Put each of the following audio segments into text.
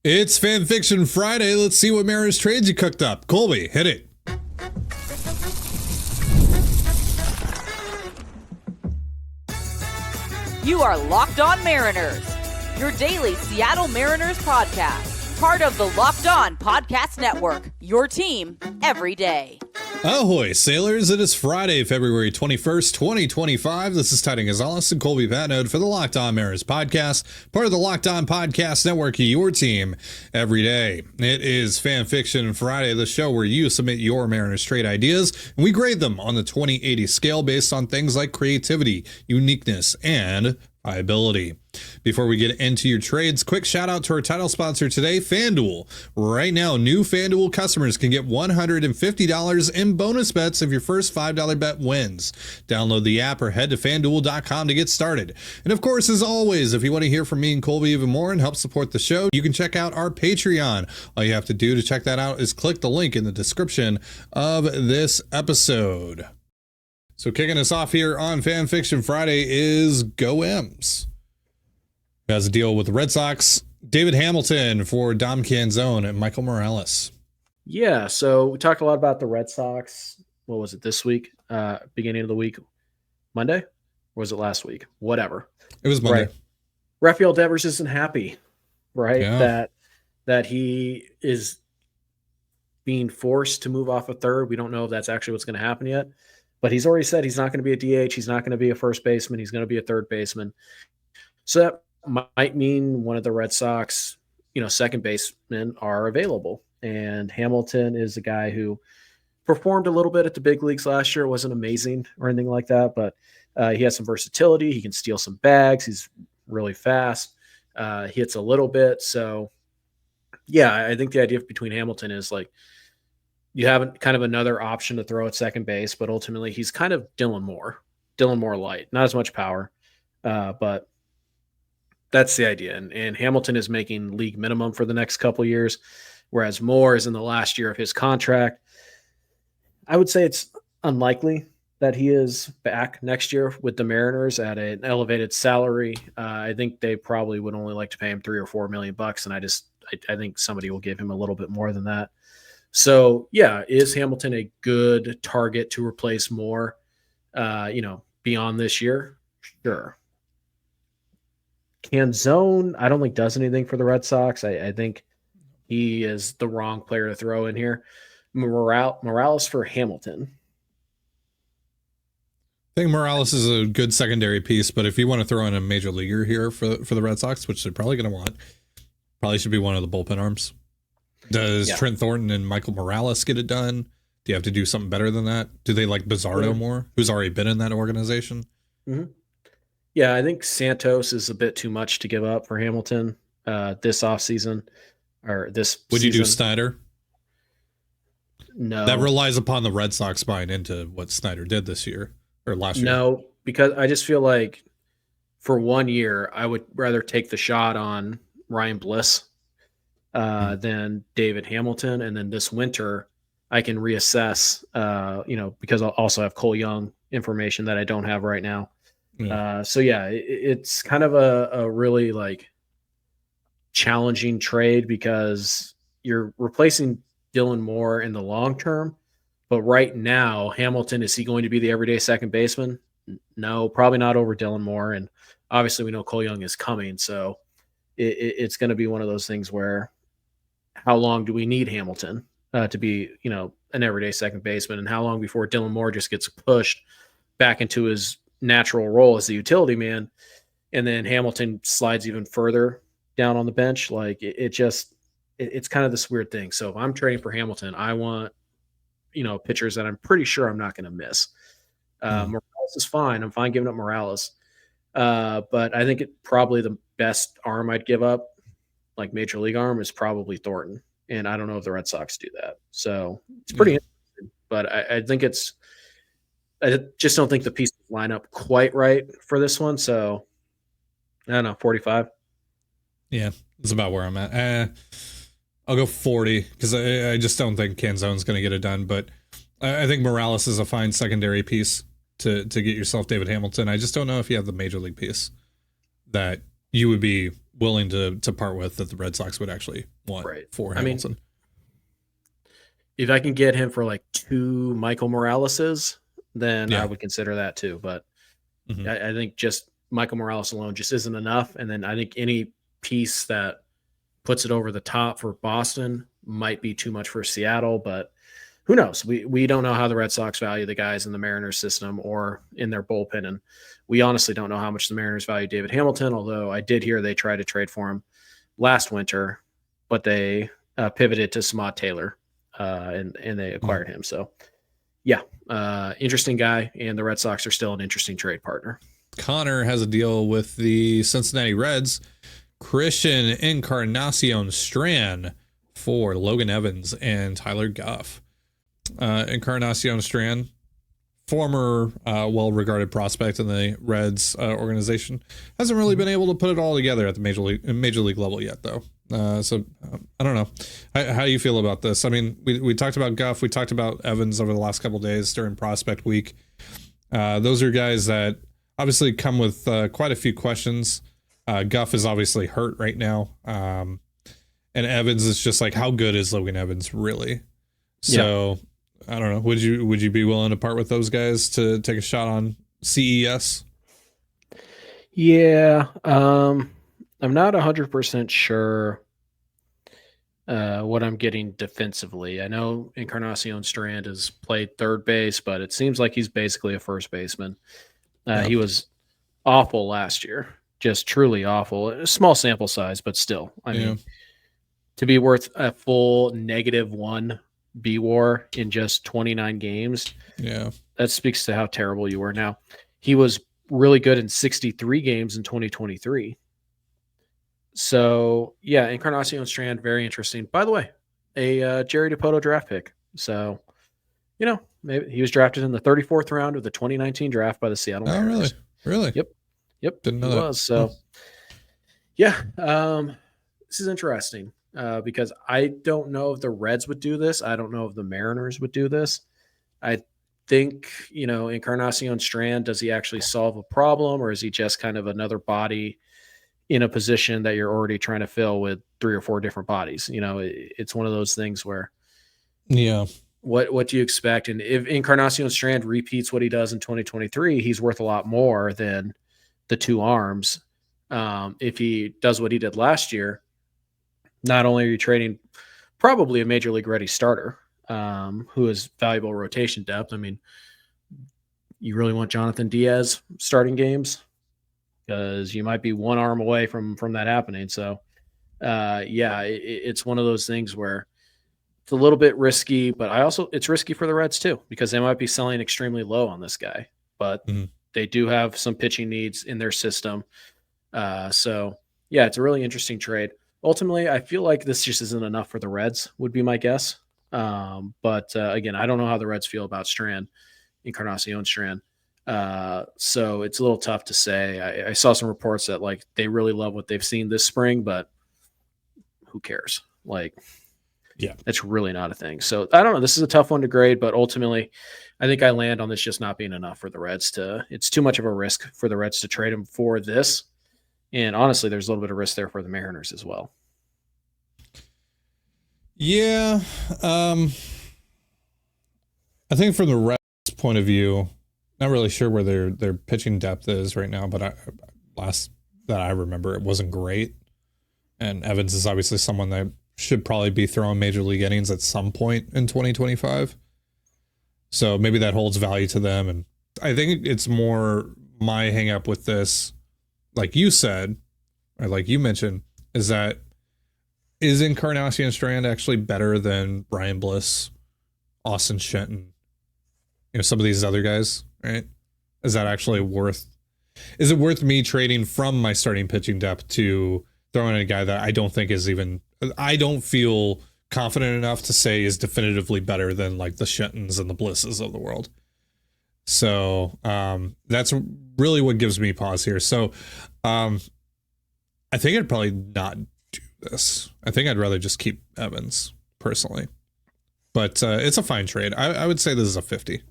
It's Fan Fiction Friday. Let's see what Mariners trades you cooked up. Colby, hit it. You are Locked On Mariners, your daily Seattle Mariners podcast. Part of the Locked On Podcast Network, your team every day. Ahoy, sailors. It is Friday, February 21st, 2025. This is Tidy Gonzalez and Colby Patnode for the Locked On Mariners podcast, part of the Locked On Podcast Network, your team every day. It is Fan Fiction Friday, the show where you submit your Mariners trade ideas, and we grade them on the 20/80 scale based on things like creativity, uniqueness, and viability. Before we get into your trades, quick shout out to our title sponsor today, FanDuel. Right now, new FanDuel customers can get $150 in bonus bets if your first $5 bet wins. Download the app or head to FanDuel.com to get started. And of course, as always, if you want to hear from me and Colby even more and help support the show, you can check out our Patreon. All you have to do to check that out is click the link in the description of this episode. So kicking us off here on Fan Fiction Friday is Go M's. Who has a deal with the Red Sox, David Hamilton for Dom Canzone and Michael Morales. Yeah, so we talked a lot about the Red Sox. What was it this week? Beginning of the week, Monday? Or was it last week? Whatever. It was Monday. Right. Rafael Devers isn't happy, right? Yeah. That he is being forced to move off a third. We don't know if that's actually what's going to happen yet. But he's already said he's not going to be a DH. He's not going to be a first baseman. He's going to be a third baseman. So that might mean one of the Red Sox, second basemen are available. And Hamilton is a guy who performed a little bit at the big leagues last year. It wasn't amazing or anything like that, but he has some versatility. He can steal some bags. He's really fast. Hits a little bit. So, yeah, I think the idea between Hamilton is like, you have kind of another option to throw at second base, but ultimately he's kind of Dylan Moore light, not as much power, but that's the idea. And Hamilton is making league minimum for the next couple of years, whereas Moore is in the last year of his contract. I would say it's unlikely that he is back next year with the Mariners at an elevated salary. I think they probably would only like to pay him $3 or $4 million, and I think somebody will give him a little bit more than that. So, yeah, is Hamilton a good target to replace Moore, beyond this year? Sure. Canzone, I don't think does anything for the Red Sox. I think he is the wrong player to throw in here. Morales for Hamilton. I think Morales is a good secondary piece, but if you want to throw in a major leaguer here for the Red Sox, which they're probably going to want, probably should be one of the bullpen arms. Does Trent Thornton and Michael Morales get it done? Do you have to do something better than that? Do they like Bizarro more, who's already been in that organization? Mm-hmm. Yeah, I think Santos is a bit too much to give up for Hamilton this offseason or this Would season. You do Snyder? No. That relies upon the Red Sox buying into what Snyder did this year or last year. No, because I just feel like for 1 year, I would rather take the shot on Ryan Bliss than David Hamilton. And then this winter I can reassess, because I'll also have Cole Young information that I don't have right now. It's kind of a really like challenging trade because you're replacing Dylan Moore in the long term. But right now, Hamilton, is he going to be the everyday second baseman? No, probably not over Dylan Moore. And obviously we know Cole Young is coming. So it's going to be one of those things where how long do we need Hamilton to be, an everyday second baseman, and how long before Dylan Moore just gets pushed back into his natural role as the utility man, and then Hamilton slides even further down on the bench? Like it's kind of this weird thing. So if I'm trading for Hamilton, I want, pitchers that I'm pretty sure I'm not going to miss. Morales is fine. I'm fine giving up Morales. But I think probably the best arm I'd give up, like major league arm, is probably Thornton. And I don't know if the Red Sox do that. So it's pretty interesting. But I think I just don't think the pieces line up quite right for this one. So I don't know, 45. Yeah, that's about where I'm at. I'll go 40 because I just don't think Canzone's going to get it done. But I think Morales is a fine secondary piece to get yourself David Hamilton. I just don't know if you have the major league piece that you would be willing to part with that the Red Sox would actually want for Hamilton. If I can get him for like 2 Michael Moraleses, then I would consider that too. But I think just Michael Morales alone just isn't enough. And then I think any piece that puts it over the top for Boston might be too much for Seattle, but who knows? We don't know how the Red Sox value the guys in the Mariners system or in their bullpen. And we honestly don't know how much the Mariners value David Hamilton, although I did hear they tried to trade for him last winter, but they pivoted to Samad Taylor and they acquired him. So interesting guy, and the Red Sox are still an interesting trade partner. Connor has a deal with the Cincinnati Reds, Christian Encarnacion Strand for Logan Evans and Tyler Guff. Encarnacion Strand, former well-regarded prospect in the Reds organization, hasn't really been able to put it all together at the major league level yet, though. So I don't know. How do you feel about this? I mean, we talked about Guff, we talked about Evans over the last couple of days during Prospect Week. Those are guys that obviously come with quite a few questions. Guff is obviously hurt right now, and Evans is just like, how good is Logan Evans really? So I don't know. Would you be willing to part with those guys to take a shot on CES? Yeah, I'm not 100% sure what I'm getting defensively. I know Encarnacion Strand has played third base, but it seems like he's basically a first baseman. He was awful last year, just truly awful. A small sample size, but still. I mean, to be worth a full -1 B-WAR in just 29 games, that speaks to how terrible you were. Now, he was really good in 63 games in 2023. So, Encarnacion Strand, very interesting. By the way, a Jerry DiPoto draft pick. So, maybe he was drafted in the 34th round of the 2019 draft by the Seattle Mariners. Really? Yep. Didn't know that. So, this is interesting because I don't know if the Reds would do this. I don't know if the Mariners would do this. I think, Encarnacion Strand, does he actually solve a problem, or is he just kind of another body in a position that you're already trying to fill with 3 or 4 different bodies? It's one of those things where, what do you expect? And if Encarnacion Strand repeats what he does in 2023, he's worth a lot more than the 2 arms. If he does what he did last year, not only are you trading probably a major league ready starter who is valuable rotation depth. I mean, you really want Jonathan Diaz starting games, because you might be 1 arm away from that happening. So, it's one of those things where it's a little bit risky, but it's risky for the Reds too, because they might be selling extremely low on this guy, but they do have some pitching needs in their system. It's a really interesting trade. Ultimately, I feel like this just isn't enough for the Reds, would be my guess. But again, I don't know how the Reds feel about Encarnacion Strand. So it's a little tough to say. I saw some reports that they really love what they've seen this spring, but who cares? That's really not a thing. So I don't know. This is a tough one to grade, but ultimately I think I land on this just not being enough for the Reds it's too much of a risk for the Reds to trade him for this. And honestly, there's a little bit of risk there for the Mariners as well. Yeah. I think from the Reds point of view, not really sure where their pitching depth is right now, but last that I remember, it wasn't great. And Evans is obviously someone that should probably be throwing major league innings at some point in 2025. So maybe that holds value to them. And I think it's more my hang up with this, like you said, or like you mentioned, is Encarnacion Strand actually better than Brian Bliss, Austin Shenton, some of these other guys, right? Is it worth me trading from my starting pitching depth to throwing in a guy that I don't think I don't feel confident enough to say is definitively better than the Shentons and the Blisses of the world? So that's really what gives me pause here. So I think I'd probably not do this. I think I'd rather just keep Evans personally, but it's a fine trade. I would say this is a 50.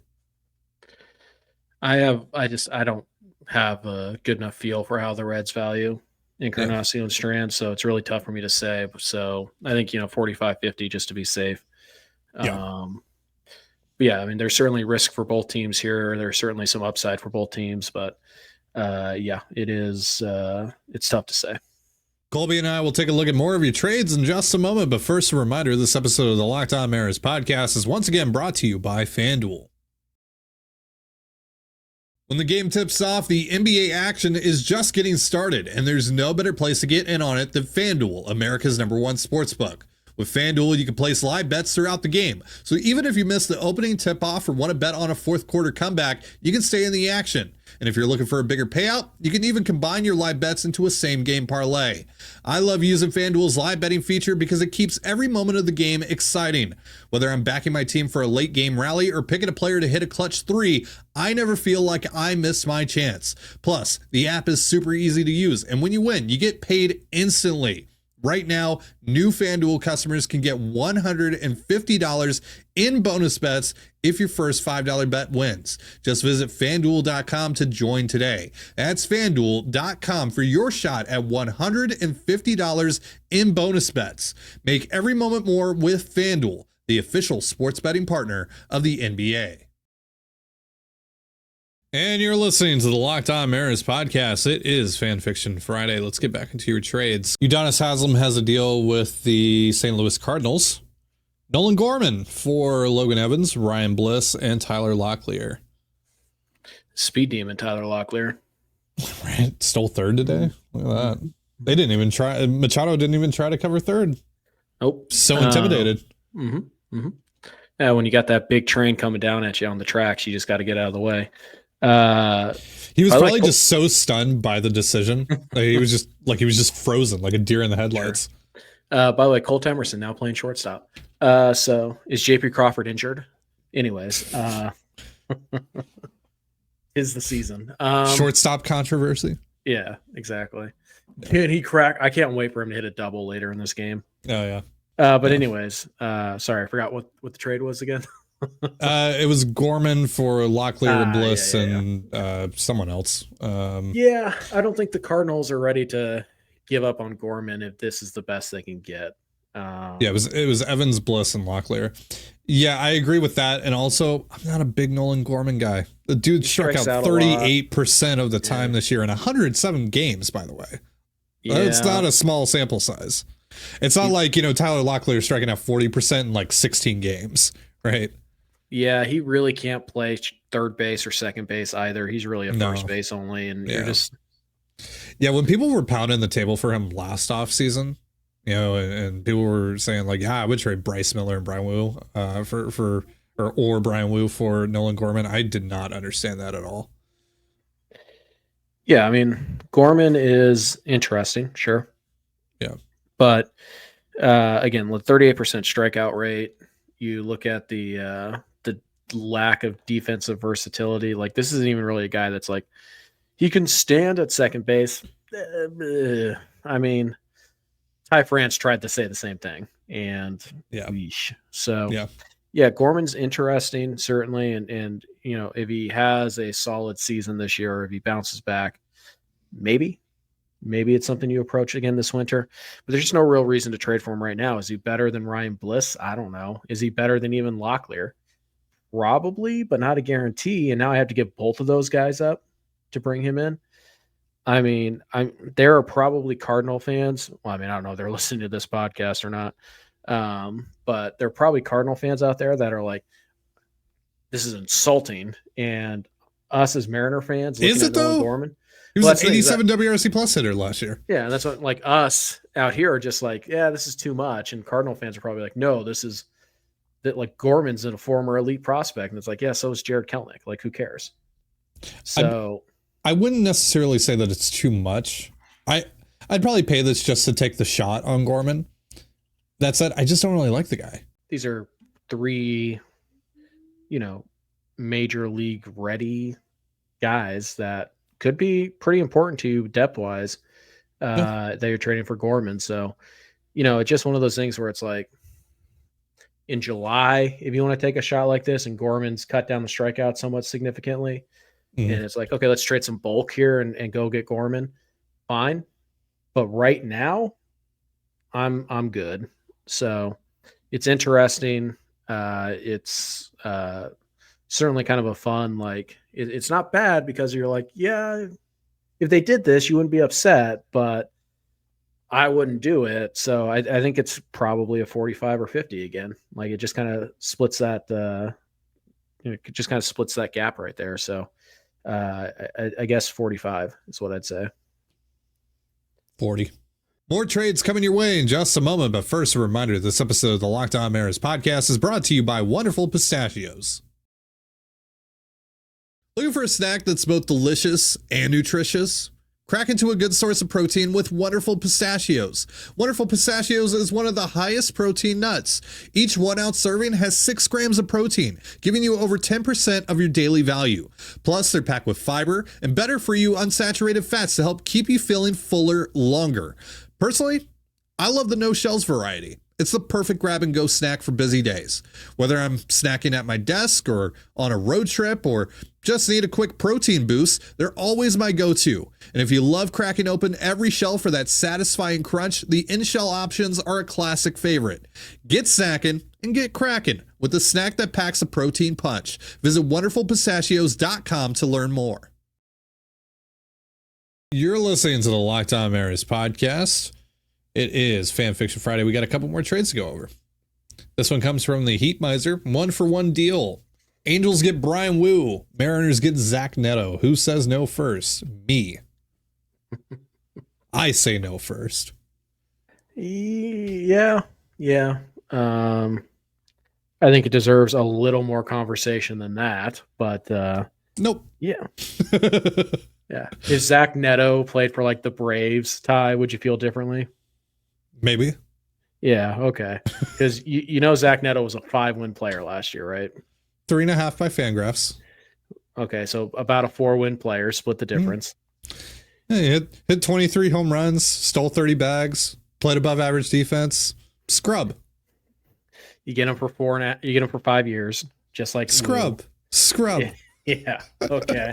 I don't have a good enough feel for how the Reds value Encarnacion Strand. So it's really tough for me to say. So I think, 45-50 just to be safe. Yeah. But yeah, I mean, there's certainly risk for both teams here. There's certainly some upside for both teams, but it is, it's tough to say. Colby and I will take a look at more of your trades in just a moment, but first a reminder, this episode of the Locked On Mariners podcast is once again brought to you by FanDuel. When the game tips off, the NBA action is just getting started, and there's no better place to get in on it than FanDuel, America's #1 sportsbook. With FanDuel, you can place live bets throughout the game. So even if you miss the opening tip-off or want to bet on a fourth quarter comeback, you can stay in the action. And if you're looking for a bigger payout, you can even combine your live bets into a same-game parlay. I love using FanDuel's live betting feature because it keeps every moment of the game exciting. Whether I'm backing my team for a late-game rally or picking a player to hit a clutch 3, I never feel like I missed my chance. Plus, the app is super easy to use, and when you win, you get paid instantly. Right now, new FanDuel customers can get $150 in bonus bets if your first $5 bet wins. Just visit FanDuel.com to join today. That's FanDuel.com for your shot at $150 in bonus bets. Make every moment more with FanDuel, the official sports betting partner of the NBA. And you're listening to the Locked On Mariners podcast. It is Fan Fiction Friday. Let's get back into your trades. Udonis Haslem has a deal with the St. Louis Cardinals. Nolan Gorman for Logan Evans, Ryan Bliss, and Tyler Locklear. Speed demon Tyler Locklear. Right, stole third today. Look at that. They didn't even try. Machado didn't even try to cover third. Nope. So intimidated. Yeah, when you got that big train coming down at you on the tracks, you just got to get out of the way. He was probably just so stunned by the decision. He was just frozen like a deer in the headlights. Sure. By the way, Colt Emerson now playing shortstop. So is JP Crawford injured? Anyways, is the season. Shortstop controversy. Yeah, exactly. Can he crack? I can't wait for him to hit a double later in this game. Oh yeah. But anyways, sorry, I forgot what the trade was again. It was Gorman for Locklear, Bliss, and someone else. Yeah, I don't think the Cardinals are ready to give up on Gorman if this is the best they can get. It was Evans, Bliss, and Locklear. Yeah, I agree with that. And also, I'm not a big Nolan Gorman guy. The dude struck out 38% of the time this year in 107 games, by the way. Yeah. It's not a small sample size. It's not like, Tyler Locklear striking out 40% in like 16 games, right? Yeah, he really can't play third base or second base either. He's really a first base only, and you're just... Yeah, when people were pounding the table for him last offseason, and people were saying like, yeah, I would trade Bryce Miller and Brian Wu or Brian Wu for Nolan Gorman. I did not understand that at all. Yeah, I mean, Gorman is interesting, sure. Yeah. But again, with 38% strikeout rate, you look at the lack of defensive versatility. Like, this isn't even really a guy that's like, he can stand at second base. I mean, Ty France tried to say the same thing, and Gorman's interesting, certainly, and if he has a solid season this year, or if he bounces back, maybe it's something you approach again this winter. But there's just no real reason to trade for him right now. Is he better than Ryan Bliss? I don't know. Is he better than even Locklear? Probably, but not a guarantee. And now I have to give both of those guys up to bring him in. I mean, there are probably Cardinal fans. Well, I mean, I don't know if they're listening to this podcast or not. But there are probably Cardinal fans out there that are like, this is insulting. And us as Mariner fans, is it though? Gorman, he was an 87 WRC plus hitter last year. Yeah, and that's what, like, us out here are just like, yeah, this is too much. And Cardinal fans are probably like, no, this is that, like, Gorman's a former elite prospect. And it's like, yeah, so is Jared Kelenic. Like, who cares? So I wouldn't necessarily say that it's too much. I'd probably pay this just to take the shot on Gorman. That said, I just don't really like the guy. These are three, major league ready guys that could be pretty important to you depth wise. That you're trading for Gorman. So, it's just one of those things where it's like, in July, if you want to take a shot like this and Gorman's cut down the strikeout somewhat significantly, and it's like, okay, let's trade some bulk here and go get Gorman. Fine. But right now, I'm good. So it's interesting. It's certainly kind of a fun, like it's not bad because you're like, yeah, if they did this, you wouldn't be upset, but I wouldn't do it. So I think it's probably a 45 or 50 again. Like it just kind of splits that, it just kind of splits that gap right there. So I guess 45 is what I'd say. 40. More trades coming your way in just a moment, but first a reminder, this episode of the Locked On Mariners podcast is brought to you by wonderful Pistachios. Looking for a snack that's both delicious and nutritious? Crack into a good source of protein with Wonderful Pistachios. Wonderful Pistachios is one of the highest protein nuts. Each 1 ounce serving has 6 grams of protein, giving you over 10% of your daily value. Plus, they're packed with fiber and better for you unsaturated fats to help keep you feeling fuller longer. Personally, I love the no shells variety. It's the perfect grab and go snack for busy days. Whether I'm snacking at my desk or on a road trip or just need a quick protein boost, they're always my go-to. And if you love cracking open every shell for that satisfying crunch, the in-shell options are a classic favorite. Get snackin' and get crackin' with a snack that packs a protein punch. Visit wonderfulpistachios.com to learn more. You're listening to the Locked On Mariners podcast. It is Fan Fiction Friday. We got a couple more trades to go over. This one comes from the Heat Miser. 1-for-1 deal. Angels get Brian Wu. Mariners get Zach Neto. Who says no first? Me. I say no first. Yeah. I think it deserves a little more conversation than that, but Nope. Yeah. Yeah. If Zach Neto played for like the Braves, Ty, would you feel differently? Maybe. Yeah, okay. Because you know Zach Neto was a 5-win player last year, right? 3.5 by Fangraphs. Okay, so about a 4-win player, split the difference. Yeah, he hit 23 home runs, stole 30 bags, played above average defense. Scrub. You get him for 5 years, just like Scrub. Yeah. Okay.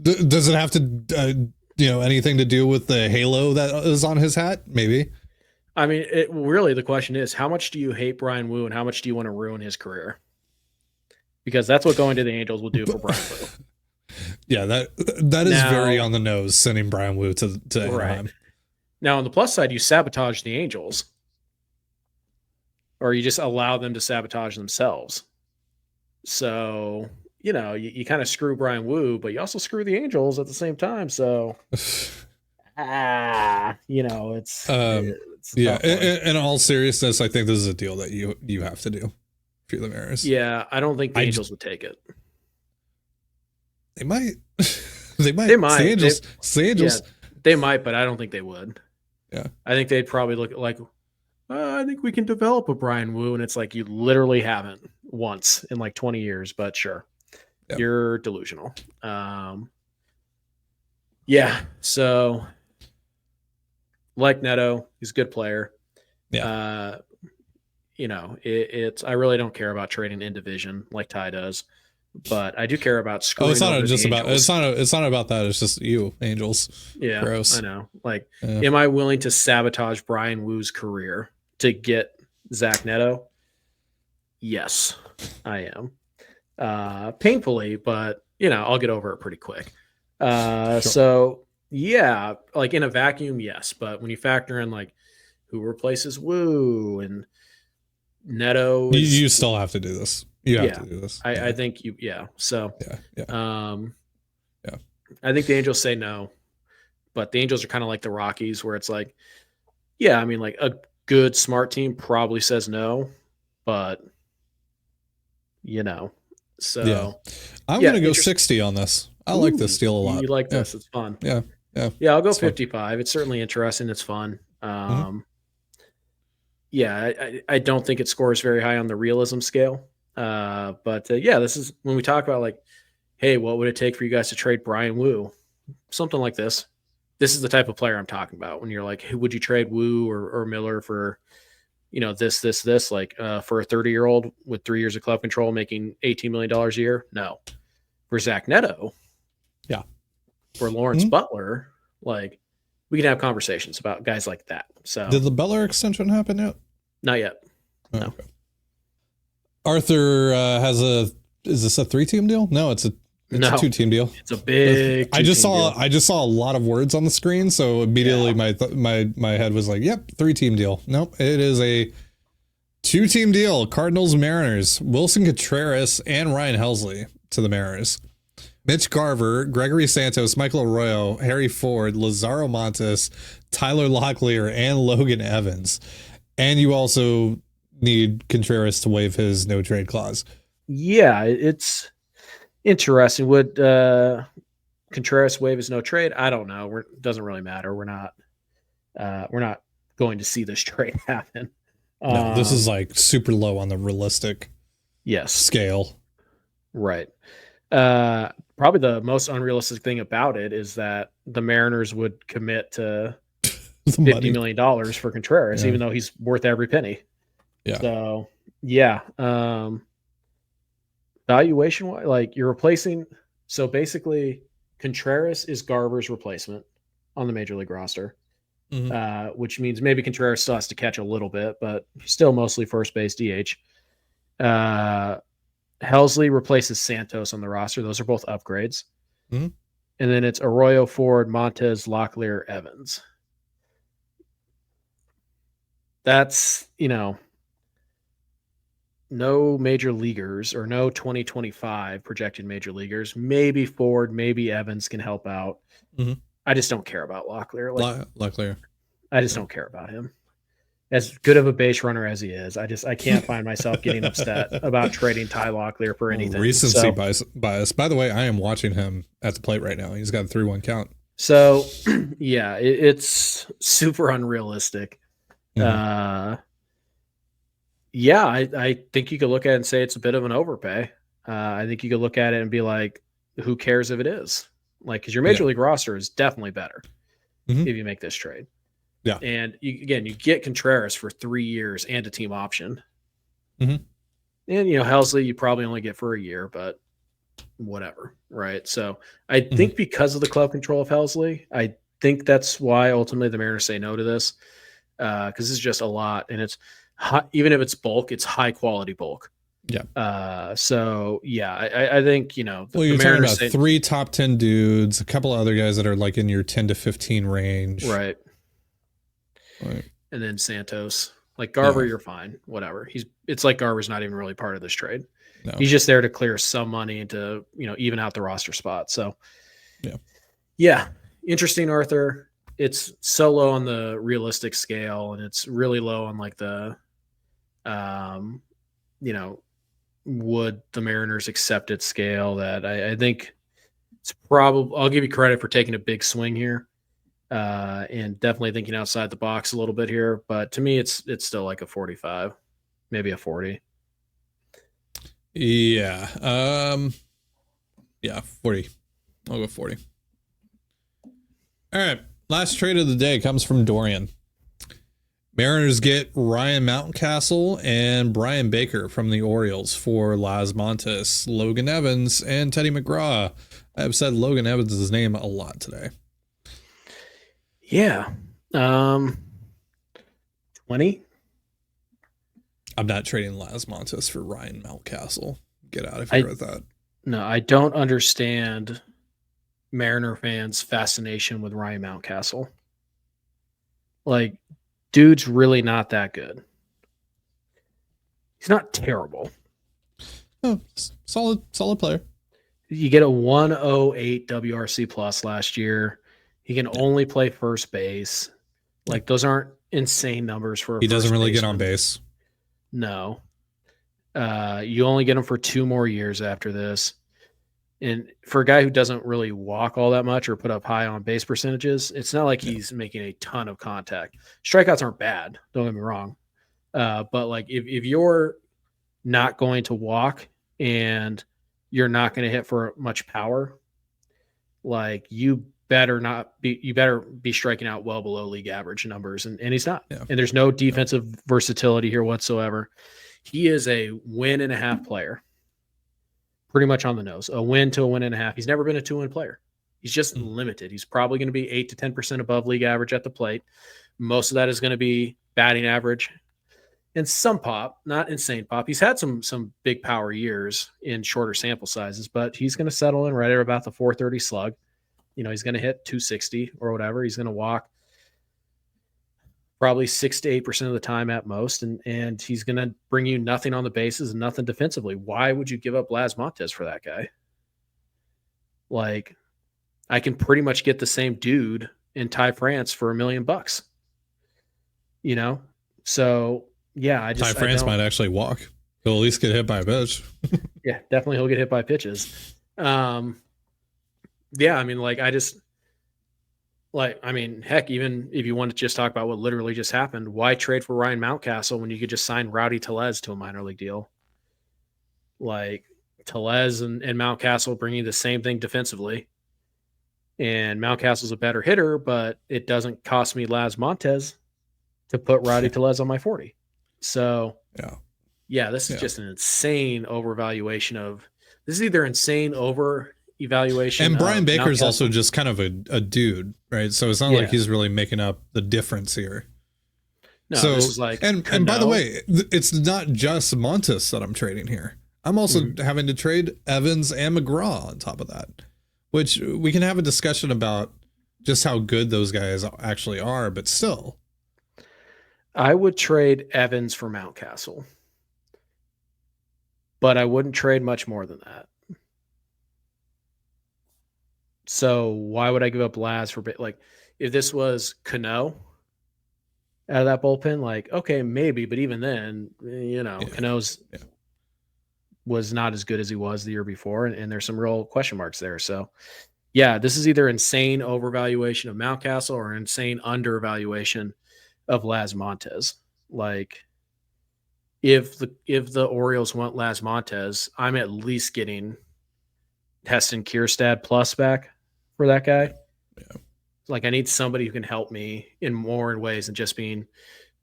Does it have to anything to do with the halo that is on his hat? Maybe. I mean, really the question is, how much do you hate Brian Wu and how much do you want to ruin his career? Because that's what going to the Angels will do for Brian Wu. Yeah, that is very on the nose, sending Brian Wu to Anaheim. Right. Now, on the plus side, you sabotage the Angels, or you just allow them to sabotage themselves. So, you kind of screw Brian Wu, but you also screw the Angels at the same time. So, it's yeah. In all seriousness, I think this is a deal that you have to do for the Mariners. Yeah, I don't think the Angels would take it. They might. They might. The Angels. Yeah, they might, but I don't think they would. Yeah. I think they'd probably look at like, I think we can develop a Brian Wu, and it's like you literally haven't once in like 20 years, but sure. Yeah. You're delusional. Yeah. So like Neto, he's a good player. Yeah. I really don't care about trading in division like Ty does, but I do care about screwing. It's not just about. It's not about that. It's just you, Angels. Yeah, gross. I know. Like, am I willing to sabotage Brian Wu's career to get Zach Neto? Yes, I am. Painfully, but I'll get over it pretty quick. Sure. So yeah, like in a vacuum, yes, but when you factor in like who replaces Wu and Neto, you still have to do this. You have to do this. I think you. Yeah. So yeah. I think the Angels say no, but the Angels are kind of like the Rockies, where it's like, yeah, I mean, like a good smart team probably says no, but So yeah. I'm gonna go 60 on this. I like this deal a lot. You like this? It's fun. Yeah. I'll go 55. Fun. It's certainly interesting. It's fun. Yeah, I don't think it scores very high on the realism scale. But this is when we talk about like, hey, what would it take for you guys to trade Brian Wu? Something like this. This is the type of player I'm talking about. When you're like, who would you trade Wu or Miller for? This, like for a 30-year-old with 3 years of club control making $18 million a year? No. For Zach Neto. Yeah. For Lawrence Butler, like, we can have conversations about guys like that. So Did the Beller extension happen yet? not yet. Oh, No. okay. Arthur is this a 3-team deal? No, it's a 2-team deal. It's a big. I just deal. saw a lot of words on the screen, so immediately my head was like, "Yep, 3-team deal." Nope, it is a 2-team deal. Cardinals, Mariners, Wilson Contreras, and Ryan Helsley to the Mariners. Mitch Garver, Gregory Santos, Michael Arroyo, Harry Ford, Lazaro Montes, Tyler Locklear, and Logan Evans. And you also need Contreras to waive his no trade clause. Yeah, it's interesting. Would Contreras waive his no trade? I don't know. Doesn't really matter. We're not going to see this trade happen. No, this is like super low on the realistic scale. Right. Probably the most unrealistic thing about it is that the Mariners would commit to $50 million for Contreras, even though he's worth every penny. Yeah. So, yeah. Valuation, like you're replacing. So basically, Contreras is Garver's replacement on the major league roster, which means maybe Contreras still has to catch a little bit, but still mostly first base DH. Helsley replaces Santos on the roster. Those are both upgrades. Mm-hmm. And then it's Arroyo, Ford, Montes, Locklear, Evans. That's, no major leaguers or no 2025 projected major leaguers. Maybe Ford, maybe Evans can help out. Mm-hmm. I just don't care about Locklear. Locklear. I just don't care about him. As good of a base runner as he is, I can't find myself getting upset about trading Ty Locklear for anything. Recency bias. By the way, I am watching him at the plate right now. He's got a 3-1 count. So, yeah, it's super unrealistic. Mm-hmm. Yeah, I think you could look at it and say it's a bit of an overpay. I think you could look at it and be like, who cares if it is? Like, because your major league roster is definitely better if you make this trade. Yeah. And you get Contreras for 3 years and a team option. Mm-hmm. And, Helsley, you probably only get for a year, but whatever. Right. So I think because of the club control of Helsley, I think that's why ultimately the Mariners say no to this. Because it's just a lot. And it's high, even if it's bulk, it's high quality bulk. Yeah. So, yeah, I think, you're talking about 3 top 10 dudes, a couple of other guys that are like in your 10 to 15 range. Right. And then Santos, like Garver, you're fine. Whatever. It's like Garver's not even really part of this trade. No. He's just there to clear some money and to, even out the roster spot. So, yeah. Interesting, Arthur. It's so low on the realistic scale, and it's really low on like the, would the Mariners accept it scale that I think it's probably, I'll give you credit for taking a big swing here. And definitely thinking outside the box a little bit here, but to me, it's still like a 45, maybe a 40. Yeah. 40. I'll go 40. All right. Last trade of the day comes from Dorian. Mariners get Ryan Mountcastle and Brian Baker from the Orioles for Las Montes, Logan Evans, and Teddy McGraw. I have said Logan Evans' name a lot today. Yeah. 20. I'm not trading Las Montes for Ryan Mountcastle. Get out of here with that. No, I don't understand Mariner fans' fascination with Ryan Mountcastle. Like, dude's really not that good. He's not terrible. No, solid player. You get a 108 WRC plus last year. He can only play first base. Like, those aren't insane numbers for a He doesn't really baseman. get on base. No. You only get him for 2 more years after this. And for a guy who doesn't really walk all that much or put up high on base percentages, it's not like he's making a ton of contact. Strikeouts aren't bad, don't get me wrong. But like if you're not going to walk and you're not going to hit for much power, like you better be striking out well below league average numbers. And he's not. Yeah. And there's no defensive versatility here whatsoever. He is a win and a half player. Pretty much on the nose. A win to a win and a half. He's never been a 2-win player. He's just limited. He's probably going to be 8 to 10% above league average at the plate. Most of that is going to be batting average and some pop, not insane pop. He's had some big power years in shorter sample sizes, but he's going to settle in right about the 430 slug. He's going to hit 260 or whatever. He's going to walk probably 6 to 8% of the time at most, and he's going to bring you nothing on the bases and nothing defensively. Why would you give up Laz Montes for that guy? Like, I can pretty much get the same dude in Ty France for $1 million. So yeah, Ty France might actually walk. He'll at least get hit by a pitch. Yeah, definitely he'll get hit by pitches. Yeah, I mean, heck, even if you want to just talk about what literally just happened, why trade for Ryan Mountcastle when you could just sign Rowdy Tellez to a minor league deal? Like, Tellez and Mountcastle bring you the same thing defensively. And Mountcastle's a better hitter, but it doesn't cost me Laz Montes to put Rowdy Tellez on my 40. So, yeah, this is just an insane overvaluation of – this is either insane over-evaluation. And Brian Baker's also just kind of a dude, right? So it's not like he's really making up the difference here. No, so, this is like – and by the way, it's not just Montes that I'm trading here. I'm also having to trade Evans and McGraw on top of that, which we can have a discussion about just how good those guys actually are, but still. I would trade Evans for Mountcastle, but I wouldn't trade much more than that. So why would I give up Laz for, like, if this was Cano out of that bullpen, like, okay, maybe, but even then, Cano's was not as good as he was the year before, and there's some real question marks there. So, yeah, this is either insane overvaluation of Mountcastle or insane undervaluation of Laz Montes. Like, if the Orioles want Laz Montes, I'm at least getting Heston Kierstad plus back for that guy. Yeah. Like, I need somebody who can help me in more ways than just being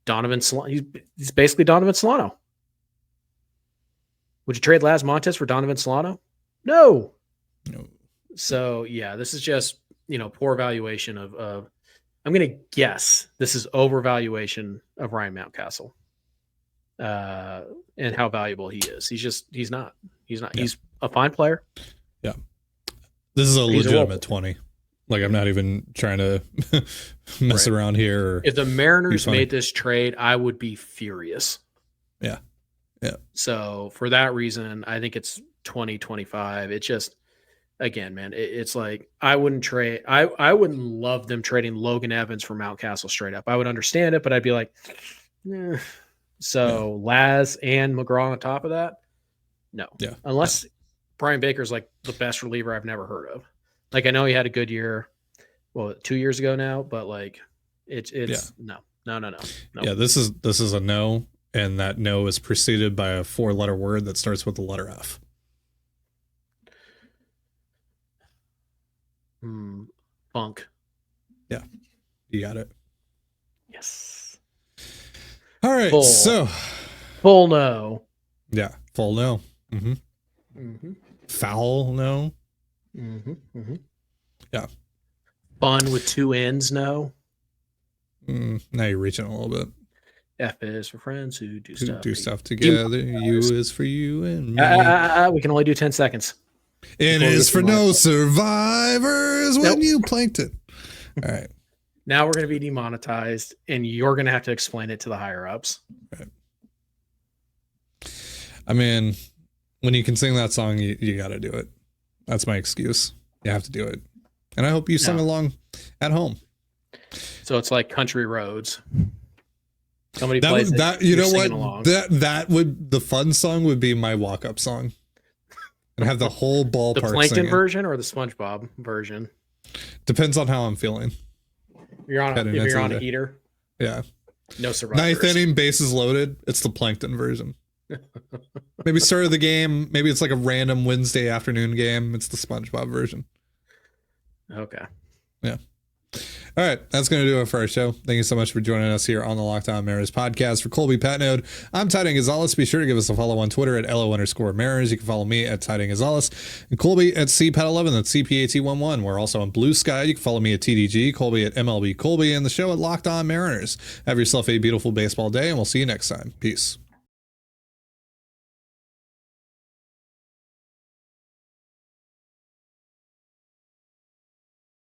Donovan Solano. He's basically Donovan Solano. Would you trade Laz Montes for Donovan Solano? No. So, yeah, this is just, poor valuation of I'm going to guess this is overvaluation of Ryan Mountcastle and how valuable he is. He's not. Yeah. He's a fine player. Yeah. This is a legitimate 20. Like, I'm not even trying to mess around here. If the Mariners made this trade, I would be furious. Yeah. Yeah. So for that reason, I think it's 2025. It's just, again, man, it's like, I wouldn't love them trading Logan Evans for Mountcastle straight up. I would understand it, but I'd be like, So Laz and McGraw on top of that? No. Yeah. Unless Brian Baker's like the best reliever I've never heard of. Like, I know he had a good year, 2 years ago now, but like it's no. Yeah, this is a no, and that no is preceded by a 4-letter word that starts with the letter F. Funk. Yeah. You got it. Yes. All right. Full no. Yeah. Full no. Foul no. Yeah. Fun with 2 N's no. Now you're reaching a little bit. F is for friends who do stuff together. U is for you and me. We can only do 10 seconds. N is for no survivors when you plankton. All right. Now we're going to be demonetized, and you're going to have to explain it to the higher ups. Right. I mean, when you can sing that song, you got to do it. That's my excuse. You have to do it. And I hope you sung along at home. So it's like Country Roads. Somebody that plays would, it. That you know what? Along. That would, the fun song would be my walk-up song. And have the whole ballpark. The Plankton version or the SpongeBob version? Depends on how I'm feeling. If you're on a heater. Yeah. No survivors. 9th inning, bases loaded. It's the Plankton version. Maybe start of the game. Maybe it's like a random Wednesday afternoon game. It's the SpongeBob version. Okay. Yeah. All right, that's going to do it for our show. Thank you so much for joining us here on the Locked On Mariners podcast. For Colby Patnode, I'm Titan Gonzalez. Be sure to give us a follow on Twitter at LO_Mariners. You can follow me at Titan Gonzalez and Colby at CPAT11. That's CPAT11. We're also on Blue Sky. You can follow me at TDG, Colby at MLB Colby, and the show at Locked On Mariners. Have yourself a beautiful baseball day, and we'll see you next time. Peace.